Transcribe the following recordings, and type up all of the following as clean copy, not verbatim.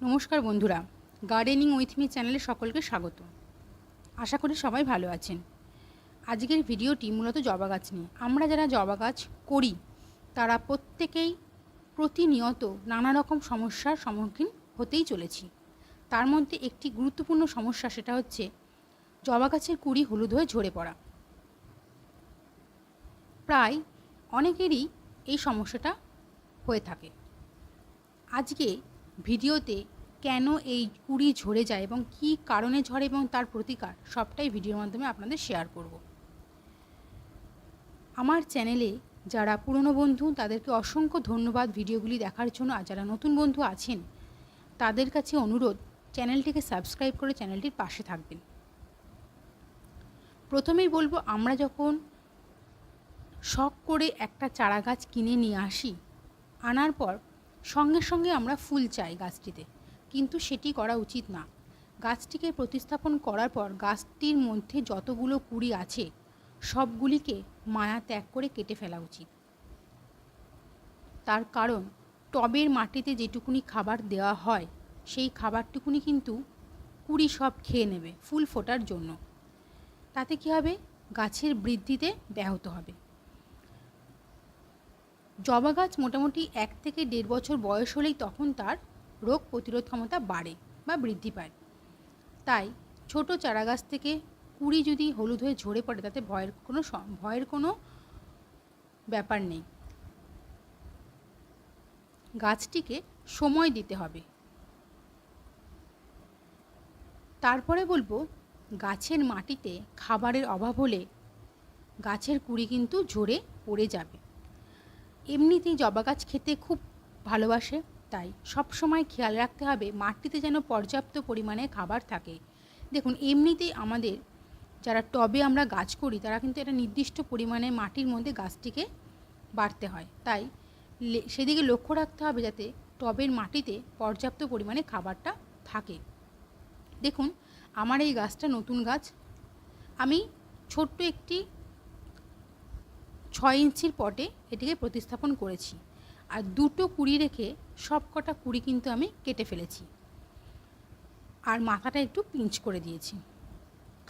নমস্কার বন্ধুরা, gardening with me চ্যানেলে সকলকে স্বাগত। আশা করি সবাই ভালো আছেন। আজকের ভিডিওটি মূলত জবা গাছ নিয়ে। আমরা যারা জবা গাছ করি তারা প্রত্যেকেই প্রতিনিয়ত নানা রকম সমস্যার সম্মুখীন হতেই চলেছি। তার মধ্যে একটি গুরুত্বপূর্ণ সমস্যা, সেটা হচ্ছে জবা গাছের কুঁড়ি হলুদ হয়ে ঝরে পড়া। প্রায় অনেকেরই এই সমস্যাটা হয়ে থাকে। আজকে ভিডিওতে কেন এই কুঁড়ি ঝরে যায় এবং কী কারণে ঝরে এবং তার প্রতিকার সবটাই ভিডিওর মাধ্যমে আপনাদের শেয়ার করব। আমার চ্যানেলে যারা পুরনো বন্ধু তাদেরকে অসংখ্য ধন্যবাদ ভিডিওগুলি দেখার জন্য। আর যারা নতুন বন্ধু আছেন তাদের কাছে অনুরোধ, চ্যানেলটিকে সাবস্ক্রাইব করে চ্যানেলটির পাশে থাকবেন। প্রথমেই বলবো, আমরা যখন শখ করে একটা চারা গাছ কিনে নিয়ে আসি, আনার পর সঙ্গে সঙ্গে আমরা ফুল চাই গাছটিতে, কিন্তু সেটি করা উচিত না। গাছটিকে প্রতিস্থাপন করার পর গাছটির মধ্যে যতগুলো কুঁড়ি আছে সবগুলিকে মায়া ত্যাগ করে কেটে ফেলা উচিত। তার কারণ, টবের মাটিতে যেটুকুনি খাবার দেওয়া হয় সেই খাবারটুকুনি কিন্তু কুঁড়ি সব খেয়ে নেবে ফুল ফোটার জন্য। তাতে কী হবে? গাছের বৃদ্ধিতে ব্যাহত হবে। জবা গাছ মোটামুটি 1 থেকে 1.5 বছর বয়স হলেই তখন তার রোগ প্রতিরোধ ক্ষমতা বাড়ে বা বৃদ্ধি পায়। তাই ছোট চারা গাছ থেকে কুঁড়ি যদি হলুদ হয়ে ঝরে পড়ে তাতে ভয়ের কোনো ব্যাপার নেই। গাছটিকে সময় দিতে হবে। তারপরে বলবো, গাছের মাটিতে খাবারের অভাব হলে গাছের কুঁড়ি কিন্তু ঝরে পড়ে যাবে। এমনিতেই জবা গাছ খেতে খুব ভালোবাসে, তাই সব সময় খেয়াল রাখতে হবে মাটিতে যেন পর্যাপ্ত পরিমাণে খাবার থাকে। দেখুন, এমনিতেই আমাদের যারা টবে আমরা গাছ করি তারা কিন্তু একটা নির্দিষ্ট পরিমাণে মাটির মধ্যে গাছটিকে বাড়তে হয়, তাই সেদিকে লক্ষ্য রাখতে হবে যাতে টবের মাটিতে পর্যাপ্ত পরিমাণে খাবারটা থাকে। দেখুন, আমার এই গাছটা নতুন গাছ। আমি ছোট্ট একটি 6 ইঞ্চির পটে এটিকে প্রতিস্থাপন করেছি, আর 2টো কুঁড়ি রেখে সব কটা কুঁড়ি কিন্তু আমি কেটে ফেলেছি, আর মাথাটা একটু পিঞ্চ করে দিয়েছি।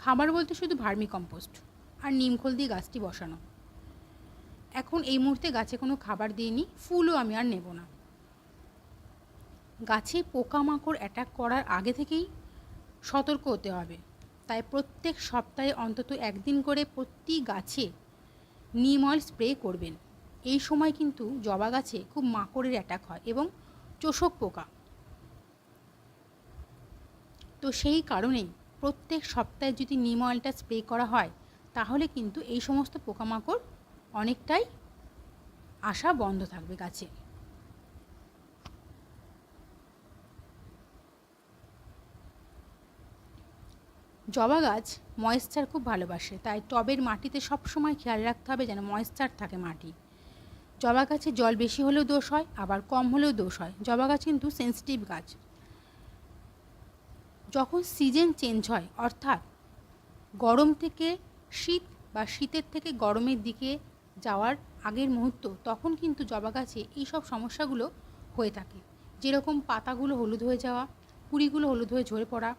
খাবার বলতে শুধু ভার্মি কম্পোস্ট আর নিমখোল দিয়ে গাছটি বসানো। এখন এই মুহূর্তে গাছে কোনো খাবার দিইনি, ফুলও আমি আর নেব না। গাছে পোকামাকড় অ্যাটাক করার আগে থেকেই সতর্ক হতে হবে, তাই প্রত্যেক সপ্তাহে অন্তত 1 দিন করে প্রতি গাছে নিম অয়েল স্প্রে করবেন। এই সময় কিন্তু জবা গাছে খুব মাকড়ের অ্যাটাক হয় এবং চোষক পোকা। তো সেই কারণেই প্রত্যেক সপ্তাহে যদি নিম অয়েলটা স্প্রে করা হয় তাহলে কিন্তু এই সমস্ত পোকামাকড় অনেকটাই আসা বন্ধ থাকবে গাছে। জবা গাছ ময়েশ্চার খুব ভালোবাসে, তাই টবের মাটিতে সবসময় খেয়াল রাখতে হবে যেন ময়েশ্চার থাকে মাটি। জবা গাছে জল বেশি হলেও দোষ হয়, আবার কম হলেও দোষ হয়। জবা গাছ কিন্তু সেন্সিটিভ গাছ। যখন সিজন চেঞ্জ হয়, অর্থাৎ গরম থেকে শীত বা শীতের থেকে গরমের দিকে যাওয়ার আগের মুহূর্ত, তখন কিন্তু জবা গাছে এইসব সমস্যাগুলো হয়ে থাকে। যেরকম পাতাগুলো হলুদ হয়ে যাওয়া, কুঁড়িগুলো হলুদ হয়ে ঝরে পড়া,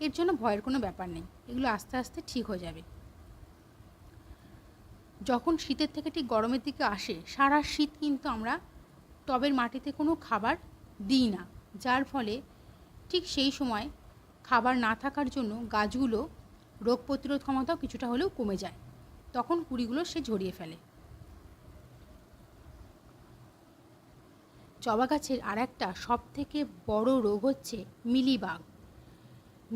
এর জন্য ভয়ের কোনো ব্যাপার নেই, এগুলো আস্তে আস্তে ঠিক হয়ে যাবে। যখন শীতের থেকে ঠিক গরমের দিকে আসে, সারা শীত কিন্তু আমরা টবের মাটিতে কোনো খাবার দিই না, যার ফলে ঠিক সেই সময় খাবার না থাকার জন্য গাছগুলো রোগ প্রতিরোধ ক্ষমতাও কিছুটা হলেও কমে যায়, তখন কুঁড়িগুলো সে ঝরিয়ে ফেলে। জবা গাছের আর একটা সবথেকে বড় রোগ হচ্ছে মিলিবাগ।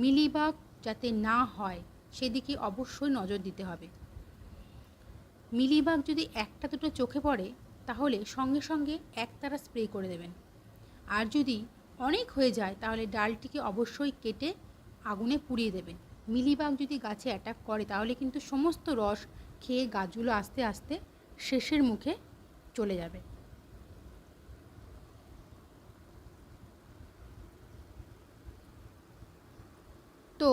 মিলিবাগ যাতে না হয় সেদিকে অবশ্যই নজর দিতে হবে। মিলিবাগ যদি 1টা 2টো চোখে পড়ে তাহলে সঙ্গে সঙ্গে একতারা স্প্রে করে দেবেন, আর যদি অনেক হয়ে যায় তাহলে ডালটিকে অবশ্যই কেটে আগুনে পুড়িয়ে দেবেন। মিলিবাগ যদি গাছে অ্যাটাক করে তাহলে কিন্তু সমস্ত রস খেয়ে গাছগুলো আস্তে আস্তে শেষের মুখে চলে যাবে। তো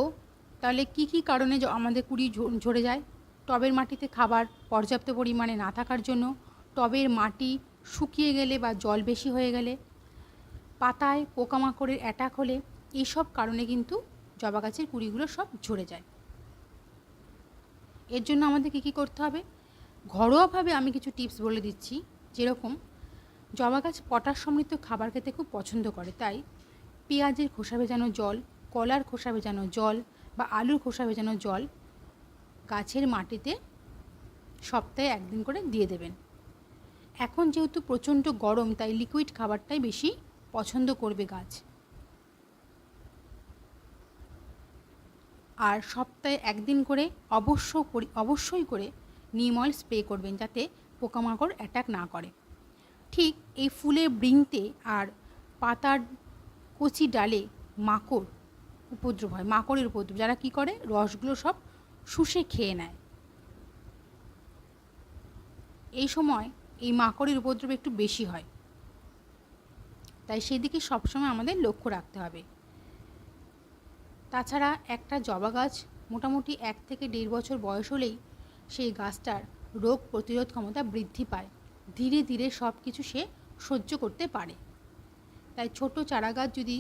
তাহলে কি কারণে আমাদের কুঁড়ি ঝরে যায়? টবের মাটিতে খাবার পর্যাপ্ত পরিমাণে না থাকার জন্য, টবের মাটি শুকিয়ে গেলে বা জল বেশি হয়ে গেলে, পাতায় পোকামাকড়ের অ্যাটাক হলে এইসব কারণে কিন্তু জবা গাছের কুঁড়িগুলো সব ঝরে যায়। এর জন্য আমাদের কী কী করতে হবে, ঘরোয়াভাবে আমি কিছু টিপস বলে দিচ্ছি। যেরকম জবা গাছ পটাশ সমৃদ্ধ খাবার খেতে খুব পছন্দ করে, তাই পেঁয়াজের খোসা ভেজানো জল, কলার খোসা ভেজানো জল বা আলুর খোসা ভেজানো জল গাছের মাটিতে সপ্তাহে একদিন করে দিয়ে দেবেন। এখন যেহেতু প্রচণ্ড গরম, তাই লিকুইড খাবারটাই বেশি পছন্দ করবে গাছ। আর সপ্তাহে একদিন করে অবশ্যই করে নিম অয়েল স্প্রে করবেন, যাতে পোকামাকড় অ্যাটাক না করে। ঠিক এই ফুলের বৃন্তে আর পাতার কচি ডালে মাকড় উপদ্রব হয়, মাকড়ের উপদ্রব, যারা কি করে রসগুলো সব শুষে খেয়ে নেয়। এই সময় এই মাকড়ের উপদ্রব একটু বেশি হয়, তাই সেদিকে সবসময় আমাদের লক্ষ্য রাখতে হবে। তাছাড়া একটা জবা গাছ মোটামুটি 1 থেকে 1.5 বছর বয়স হলেই সেই গাছটার রোগ প্রতিরোধ ক্ষমতা বৃদ্ধি পায়, ধীরে ধীরে সব কিছু সে সহ্য করতে পারে। তাই ছোট চারা গাছ যদি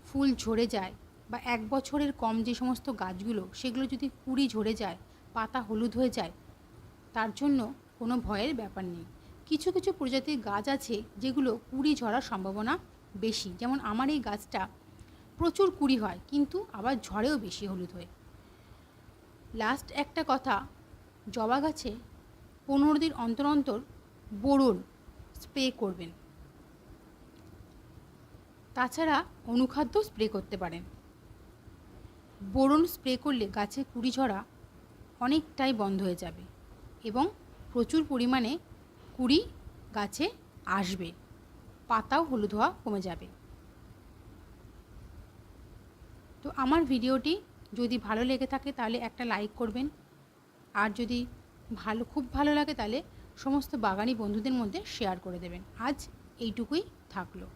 ফুল ঝরে যায় বা 1 বছরের কম যে সমস্ত গাছগুলো, সেগুলো যদি কুঁড়ি ঝরে যায়, পাতা হলুদ হয়ে যায়, তার জন্য কোনো ভয়ের ব্যাপার নেই। কিছু কিছু প্রজাতির গাছ আছে যেগুলো কুঁড়ি ঝরার সম্ভাবনা বেশি, যেমন আমার এই গাছটা প্রচুর কুঁড়ি হয় কিন্তু আবার ঝড়েও বেশি হলুদ হয়। লাস্ট একটা কথা, জবা গাছে 15 দিন অন্তর অন্তর বোরন স্প্রে করবেন। তাছাড়া অনুখাদ্য স্প্রে করতে পারেন। বোরন স্প্রে করলে গাছে কুঁড়ি ঝরা অনেকটাই বন্ধ হয়ে যাবে এবং প্রচুর পরিমাণে কুঁড়ি গাছে আসবে, পাতাও হলুদ হওয়া কমে যাবে। তো আমার ভিডিওটি যদি ভালো লেগে থাকে তাহলে একটা লাইক করবেন, আর যদি খুব ভালো লাগে তাহলে সমস্ত বাগানি বন্ধুদের মধ্যে শেয়ার করে দেবেন। আজ এইটুকুই থাকলো।